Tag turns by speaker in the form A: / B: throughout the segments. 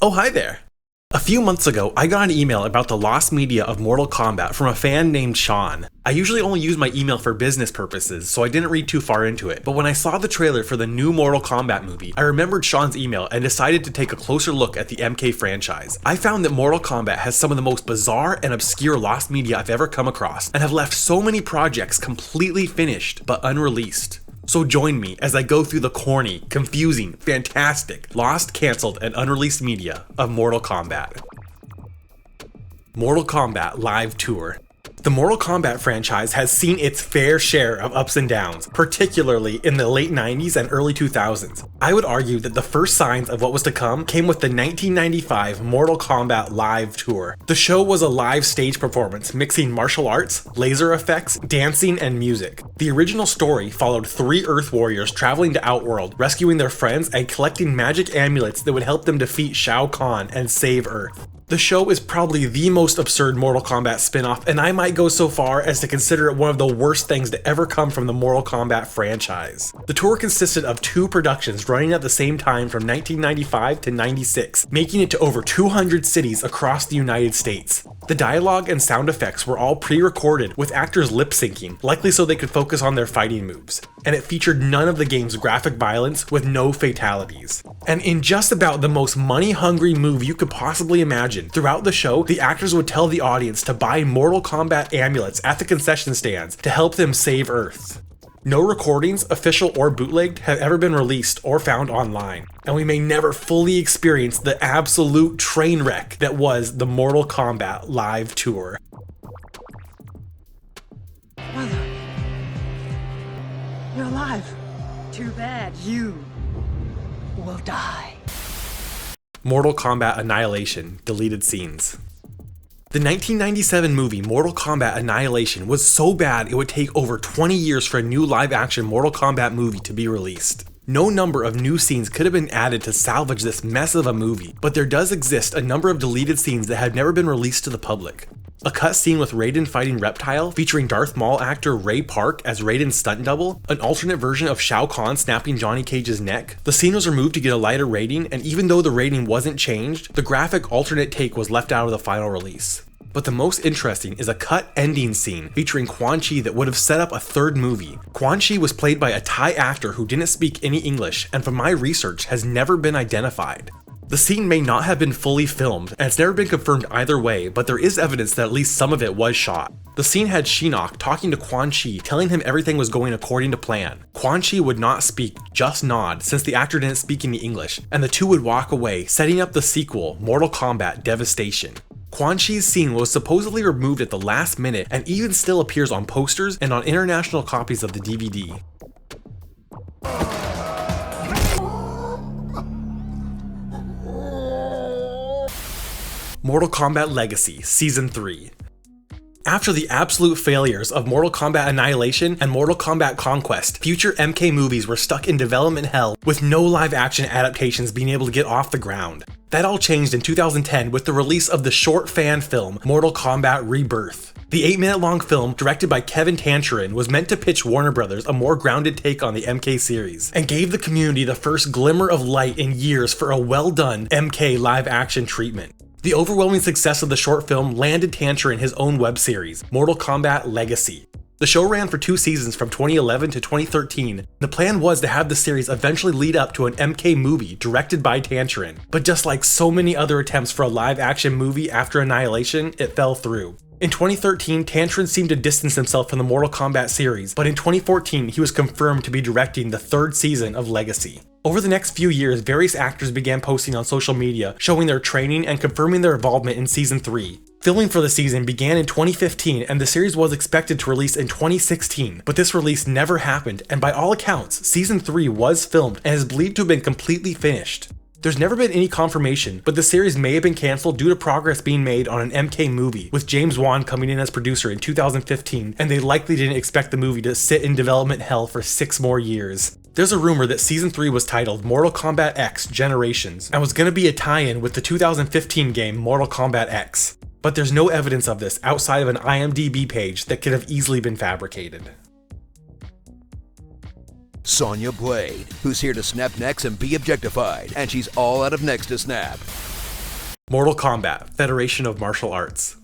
A: Oh, hi there. A few months ago, I got an email about the lost media of Mortal Kombat from a fan named Sean. I usually only use my email for business purposes, so I didn't read too far into it, but when I saw the trailer for the new Mortal Kombat movie, I remembered Sean's email and decided to take a closer look at the MK franchise. I found that Mortal Kombat has some of the most bizarre and obscure lost media I've ever come across, and have left so many projects completely finished, but unreleased. So join me as I go through the corny, confusing, fantastic, lost, cancelled, and unreleased media of Mortal Kombat. Mortal Kombat Live Tour. The Mortal Kombat franchise has seen its fair share of ups and downs, particularly in the late 90s and early 2000s. I would argue that the first signs of what was to come came with the 1995 Mortal Kombat Live Tour. The show was a live stage performance mixing martial arts, laser effects, dancing, and music. The original story followed 3 Earth warriors traveling to Outworld, rescuing their friends and collecting magic amulets that would help them defeat Shao Kahn and save Earth. The show is probably the most absurd Mortal Kombat spin-off, and I might go so far as to consider it one of the worst things to ever come from the Mortal Kombat franchise. The tour consisted of 2 productions running at the same time from 1995 to 96, making it to over 200 cities across the United States. The dialogue and sound effects were all pre-recorded with actors lip-syncing, likely so they could focus on their fighting moves. And it featured none of the game's graphic violence with no fatalities. And in just about the most money-hungry move you could possibly imagine, throughout the show, the actors would tell the audience to buy Mortal Kombat amulets at the concession stands to help them save Earth. No recordings, official or bootlegged, have ever been released or found online, and we may never fully experience the absolute train wreck that was the Mortal Kombat Live Tour.
B: Mother, you're alive.
C: Too bad you will die.
A: Mortal Kombat Annihilation, deleted scenes. The 1997 movie Mortal Kombat Annihilation was so bad it would take over 20 years for a new live-action Mortal Kombat movie to be released. No number of new scenes could have been added to salvage this mess of a movie, but there does exist a number of deleted scenes that have never been released to the public. A cut scene with Raiden fighting Reptile, featuring Darth Maul actor Ray Park as Raiden's stunt double, an alternate version of Shao Kahn snapping Johnny Cage's neck. The scene was removed to get a lighter rating, and even though the rating wasn't changed, the graphic alternate take was left out of the final release. But the most interesting is a cut ending scene featuring Quan Chi that would have set up a third movie. Quan Chi was played by a Thai actor who didn't speak any English, and from my research has never been identified. The scene may not have been fully filmed, and it's never been confirmed either way, but there is evidence that at least some of it was shot. The scene had Shinnok talking to Quan Chi, telling him everything was going according to plan. Quan Chi would not speak, just nod, since the actor didn't speak any English, and the two would walk away, setting up the sequel, Mortal Kombat Devastation. Quan Chi's scene was supposedly removed at the last minute and even still appears on posters and on international copies of the DVD. Mortal Kombat Legacy Season 3. After the absolute failures of Mortal Kombat Annihilation and Mortal Kombat Conquest, future MK movies were stuck in development hell with no live-action adaptations being able to get off the ground. That all changed in 2010 with the release of the short fan film Mortal Kombat Rebirth. The 8-minute long film, directed by Kevin Tancharin, was meant to pitch Warner Brothers a more grounded take on the MK series, and gave the community the first glimmer of light in years for a well-done MK live-action treatment. The overwhelming success of the short film landed Tancharin his own web series, Mortal Kombat Legacy. The show ran for 2 seasons from 2011 to 2013. The plan was to have the series eventually lead up to an MK movie directed by Tancharin, but just like so many other attempts for a live-action movie after Annihilation, it fell through. In 2013, Tancharin seemed to distance himself from the Mortal Kombat series, but in 2014 he was confirmed to be directing the 3rd season of Legacy. Over the next few years, various actors began posting on social media, showing their training and confirming their involvement in Season 3. Filming for the season began in 2015, and the series was expected to release in 2016, but this release never happened, and by all accounts, Season 3 was filmed and is believed to have been completely finished. There's never been any confirmation, but the series may have been cancelled due to progress being made on an MK movie, with James Wan coming in as producer in 2015, and they likely didn't expect the movie to sit in development hell for 6 more years. There's a rumor that Season 3 was titled Mortal Kombat X Generations, and was going to be a tie-in with the 2015 game Mortal Kombat X. But there's no evidence of this outside of an IMDb page that could have easily been fabricated.
D: Sonya Blade, who's here to snap necks and be objectified, and she's all out of necks to snap.
A: Mortal Kombat, Federation of Martial Arts.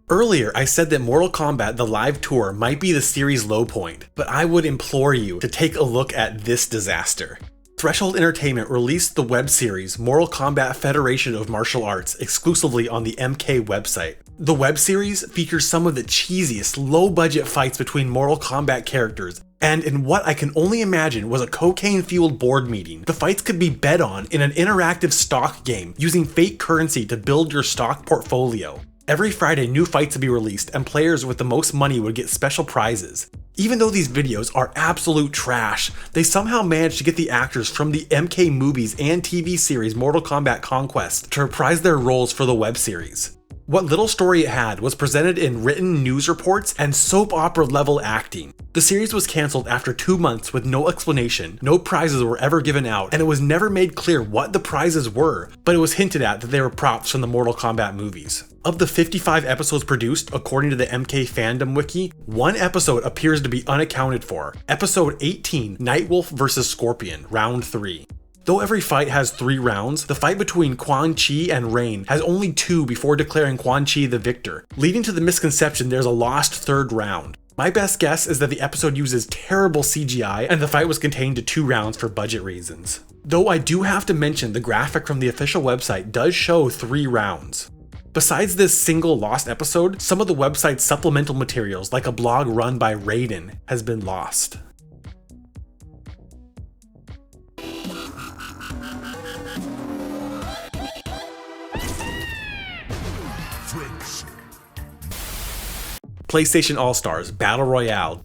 A: Earlier, I said that Mortal Kombat The Live Tour might be the series' low point, but I would implore you to take a look at this disaster. Threshold Entertainment released the web series Mortal Kombat Federation of Martial Arts exclusively on the MK website. The web series features some of the cheesiest, low-budget fights between Mortal Kombat characters, and in what I can only imagine was a cocaine-fueled board meeting, the fights could be bet on in an interactive stock game using fake currency to build your stock portfolio. Every Friday, new fights would be released, and players with the most money would get special prizes. Even though these videos are absolute trash, they somehow managed to get the actors from the MK movies and TV series Mortal Kombat Conquest to reprise their roles for the web series. What little story it had was presented in written news reports and soap opera level acting. The series was cancelled after 2 months with no explanation, no prizes were ever given out, and it was never made clear what the prizes were, but it was hinted at that they were props from the Mortal Kombat movies. Of the 55 episodes produced, according to the MK fandom wiki, 1 episode appears to be unaccounted for. Episode 18, Nightwolf vs. Scorpion, Round 3. Though every fight has 3 rounds, the fight between Quan Chi and Rain has only 2 before declaring Quan Chi the victor, leading to the misconception there's a lost 3rd round. My best guess is that the episode uses terrible CGI and the fight was contained to 2 rounds for budget reasons. Though I do have to mention the graphic from the official website does show 3 rounds. Besides this single lost episode, some of the website's supplemental materials, like a blog run by Raiden, has been lost. PlayStation AllStars Battle Royale.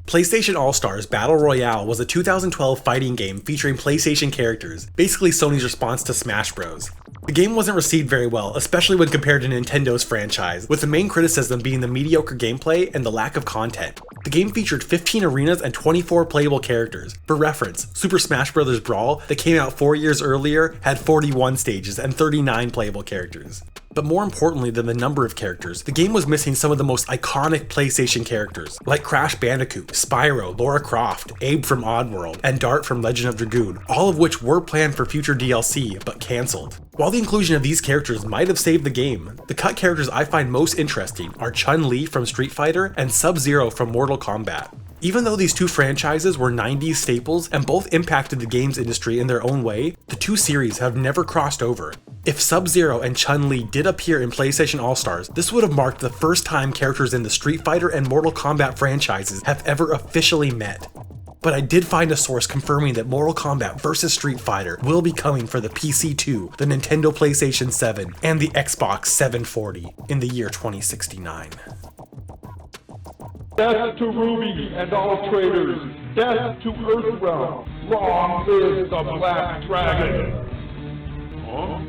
A: PlayStation AllStars Battle Royale was a 2012 fighting game featuring PlayStation characters, basically Sony's response to Smash Bros. The game wasn't received very well, especially when compared to Nintendo's franchise, with the main criticism being the mediocre gameplay and the lack of content. The game featured 15 arenas and 24 playable characters. For reference, Super Smash Bros. Brawl, that came out 4 years earlier, had 41 stages and 39 playable characters. But more importantly than the number of characters, the game was missing some of the most iconic PlayStation characters, like Crash Bandicoot, Spyro, Lara Croft, Abe from Oddworld, and Dart from Legend of Dragoon, all of which were planned for future DLC, but cancelled. While the inclusion of these characters might have saved the game, the cut characters I find most interesting are Chun-Li from Street Fighter and Sub-Zero from Mortal Kombat. Even though these 2 franchises were 90s staples and both impacted the games industry in their own way, the 2 series have never crossed over. If Sub-Zero and Chun-Li did appear in PlayStation All-Stars, this would have marked the first time characters in the Street Fighter and Mortal Kombat franchises have ever officially met. But I did find a source confirming that Mortal Kombat vs. Street Fighter will be coming for the PC2, the Nintendo PlayStation 7, and the Xbox 740 in the year 2069.
B: Death to Ruby and all traitors! Death to Earthrealm! Long live the Black Dragon! Huh?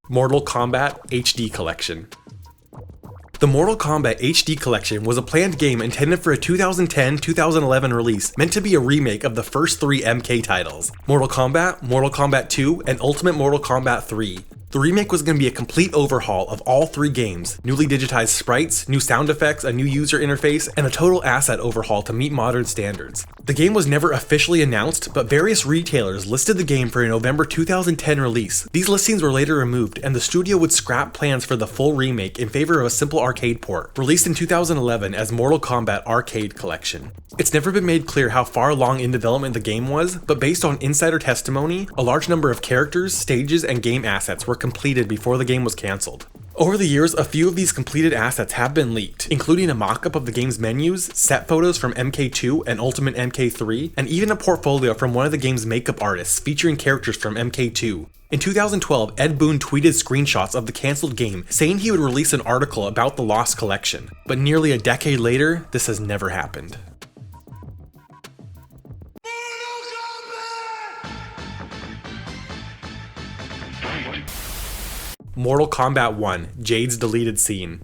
A: Mortal Kombat HD Collection. The Mortal Kombat HD Collection was a planned game intended for a 2010-2011 release, meant to be a remake of the first 3 MK titles, Mortal Kombat, Mortal Kombat 2, and Ultimate Mortal Kombat 3. The remake was going to be a complete overhaul of all 3 games, newly digitized sprites, new sound effects, a new user interface, and a total asset overhaul to meet modern standards. The game was never officially announced, but various retailers listed the game for a November 2010 release. These listings were later removed, and the studio would scrap plans for the full remake in favor of a simple arcade port, released in 2011 as Mortal Kombat Arcade Collection. It's never been made clear how far along in development the game was, but based on insider testimony, a large number of characters, stages, and game assets were completed before the game was cancelled. Over the years, a few of these completed assets have been leaked, including a mock-up of the game's menus, set photos from MK2 and Ultimate MK3, and even a portfolio from one of the game's makeup artists featuring characters from MK2. In 2012, Ed Boon tweeted screenshots of the cancelled game, saying he would release an article about the lost collection. But nearly a decade later, this has never happened. Mortal Kombat 1 Jades deleted scene.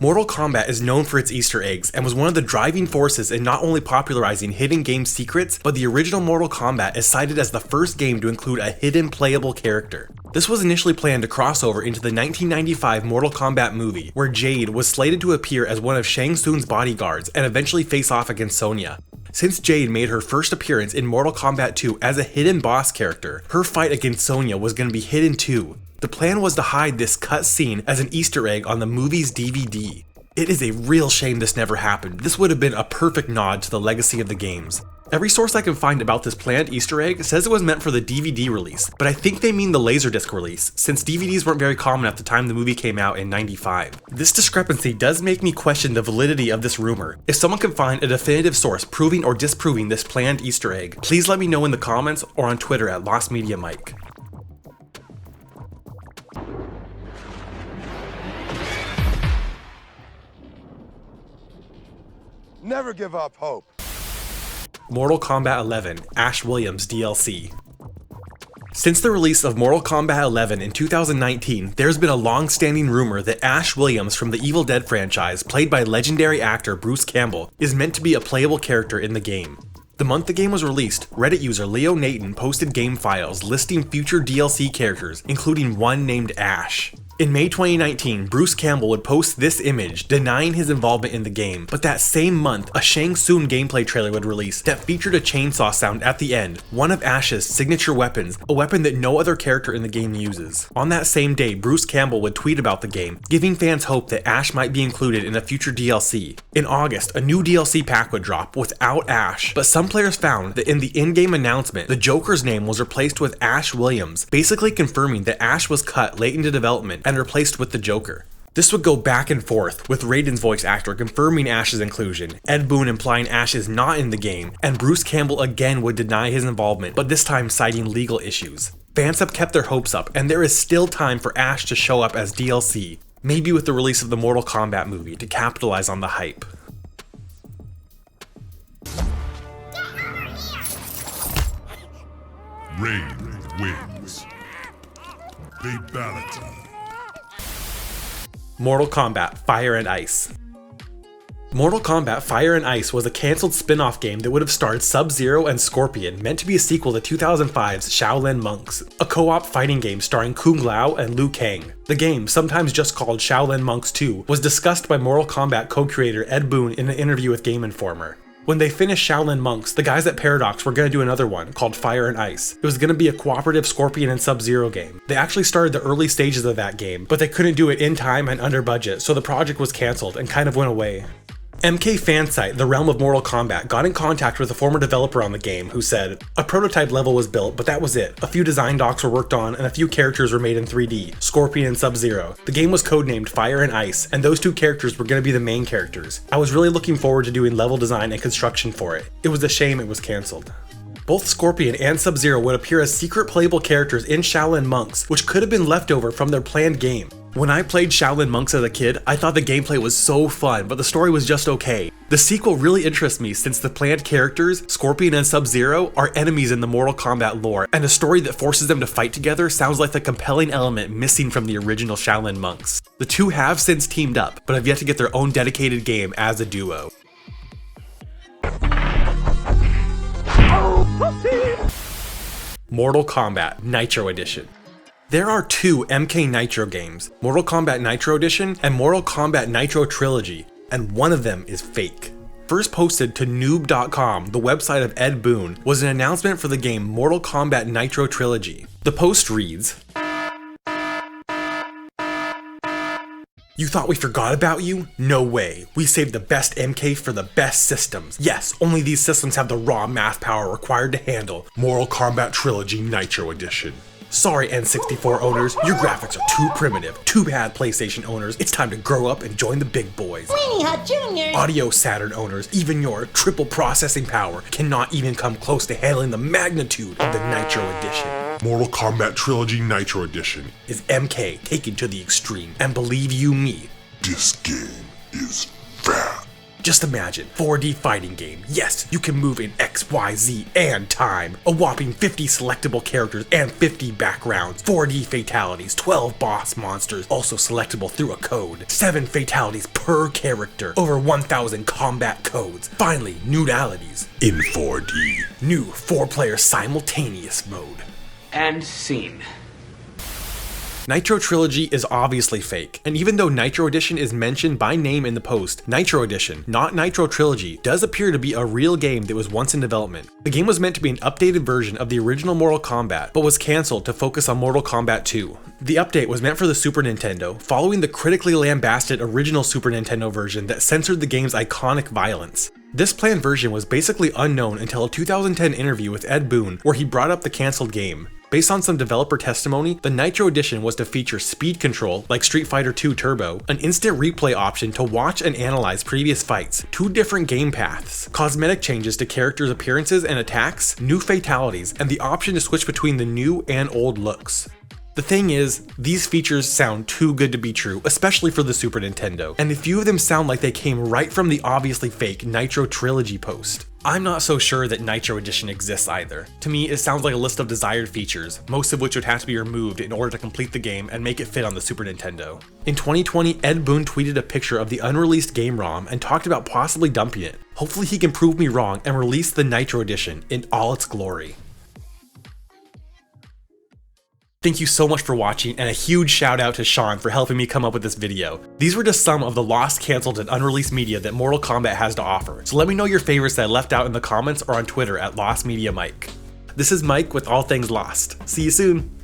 A: Mortal Kombat is known for its Easter eggs and was one of the driving forces in not only popularizing hidden game secrets, but the original Mortal Kombat is cited as the first game to include a hidden playable character. This was initially planned to cross over into the 1995 Mortal Kombat movie, where Jade was slated to appear as one of Shang Tsung's bodyguards and eventually face off against Sonya. Since Jade made her first appearance in Mortal Kombat 2 as a hidden boss character, her fight against Sonya was going to be hidden too. The plan was to hide this cut scene as an Easter egg on the movie's DVD. It is a real shame this never happened. This would have been a perfect nod to the legacy of the games. Every source I can find about this planned Easter egg says it was meant for the DVD release, but I think they mean the Laserdisc release, since DVDs weren't very common at the time the movie came out in '95. This discrepancy does make me question the validity of this rumor. If someone can find a definitive source proving or disproving this planned Easter egg, please let me know in the comments or on Twitter at LostMediaMike.
D: Never give up hope.
A: Mortal Kombat 11 Ash Williams DLC. Since the release of Mortal Kombat 11 in 2019, there's been a long-standing rumor that Ash Williams from the Evil Dead franchise, played by legendary actor Bruce Campbell, is meant to be a playable character in the game. The month the game was released, Reddit user Leo Nathan posted game files listing future DLC characters, including one named Ash. In May 2019, Bruce Campbell would post this image denying his involvement in the game, but that same month, a Shang Tsung gameplay trailer would release that featured a chainsaw sound at the end, one of Ash's signature weapons, a weapon that no other character in the game uses. On that same day, Bruce Campbell would tweet about the game, giving fans hope that Ash might be included in a future DLC. In August, a new DLC pack would drop without Ash, but some players found that in the in-game announcement, the Joker's name was replaced with Ash Williams, basically confirming that Ash was cut late into development and replaced with the Joker. This would go back and forth, with Raiden's voice actor confirming Ash's inclusion, Ed Boon implying Ash is not in the game, and Bruce Campbell again would deny his involvement, but this time citing legal issues. Fans have kept their hopes up, and there is still time for Ash to show up as DLC, maybe with the release of the Mortal Kombat movie to capitalize on the hype.
E: Rain wins. Fatality.
A: Mortal Kombat Fire and Ice. Mortal Kombat Fire and Ice was a cancelled spin-off game that would have starred Sub-Zero and Scorpion, meant to be a sequel to 2005's Shaolin Monks, a co-op fighting game starring Kung Lao and Liu Kang. The game, sometimes just called Shaolin Monks 2, was discussed by Mortal Kombat co-creator Ed Boon in an interview with Game Informer. When they finished Shaolin Monks, the guys at Paradox were going to do another one called Fire and Ice. It was going to be a cooperative Scorpion and Sub-Zero game. They actually started the early stages of that game, but they couldn't do it in time and under budget, so the project was cancelled and kind of went away. MK Fansite, the Realm of Mortal Kombat, got in contact with a former developer on the game who said, "A prototype level was built, but that was it. A few design docs were worked on and a few characters were made in 3D, Scorpion and Sub-Zero. The game was codenamed Fire and Ice, and those two characters were going to be the main characters. I was really looking forward to doing level design and construction for it. It was a shame it was cancelled." Both Scorpion and Sub-Zero would appear as secret playable characters in Shaolin Monks, which could have been leftover from their planned game. When I played Shaolin Monks as a kid, I thought the gameplay was so fun, but the story was just okay. The sequel really interests me since the planned characters, Scorpion and Sub-Zero, are enemies in the Mortal Kombat lore, and a story that forces them to fight together sounds like the compelling element missing from the original Shaolin Monks. The two have since teamed up, but have yet to get their own dedicated game as a duo. Mortal Kombat Nitro Edition. There are two MK Nitro games, Mortal Kombat Nitro Edition and Mortal Kombat Nitro Trilogy, and one of them is fake. First posted to noob.com, the website of Ed Boon, was an announcement for the game Mortal Kombat Nitro Trilogy. The post reads, "You thought we forgot about you? No way. We saved the best MK for the best systems. Yes, only these systems have the raw math power required to handle Mortal Kombat Trilogy Nitro Edition. Sorry N64 owners, your graphics are too primitive. Too bad PlayStation owners, it's time to grow up and join the big boys.
F: Weenie Hut Jr.
A: Audio Saturn owners, even your triple processing power cannot even come close to handling the magnitude of the Nitro Edition.
E: Mortal Kombat Trilogy Nitro Edition
A: Is MK taken to the extreme, and believe you me,
E: This game is fat.
A: just imagine, 4D fighting game. Yes, you can move in X, Y, Z, and time. A whopping 50 selectable characters and 50 backgrounds. 4D fatalities, 12 boss monsters, also selectable through a code. 7 fatalities per character. Over 1,000 combat codes. Finally, nudalities. In 4D. New 4-player simultaneous mode.
G: And scene.
A: Nitro Trilogy is obviously fake, and even though Nitro Edition is mentioned by name in the post, Nitro Edition, not Nitro Trilogy, does appear to be a real game that was once in development. The game was meant to be an updated version of the original Mortal Kombat, but was cancelled to focus on Mortal Kombat 2. The update was meant for the Super Nintendo, following the critically lambasted original Super Nintendo version that censored the game's iconic violence. This planned version was basically unknown until a 2010 interview with Ed Boon, where he brought up the cancelled game. Based on some developer testimony, the Nitro Edition was to feature speed control, like Street Fighter II Turbo, an instant replay option to watch and analyze previous fights, 2 different game paths, cosmetic changes to characters' appearances and attacks, new fatalities, and the option to switch between the new and old looks. The thing is, these features sound too good to be true, especially for the Super Nintendo, and a few of them sound like they came right from the obviously fake Nitro Trilogy post. I'm not so sure that Nitro Edition exists either. To me, it sounds like a list of desired features, most of which would have to be removed in order to complete the game and make it fit on the Super Nintendo. In 2020, Ed Boon tweeted a picture of the unreleased game ROM and talked about possibly dumping it. Hopefully he can prove me wrong and release the Nitro Edition in all its glory. Thank you so much for watching, and a huge shout out to Sean for helping me come up with this video. These were just some of the lost, cancelled, and unreleased media that Mortal Kombat has to offer, so let me know your favorites that I left out in the comments or on Twitter at LostMediaMike. This is Mike with All Things Lost. See you soon!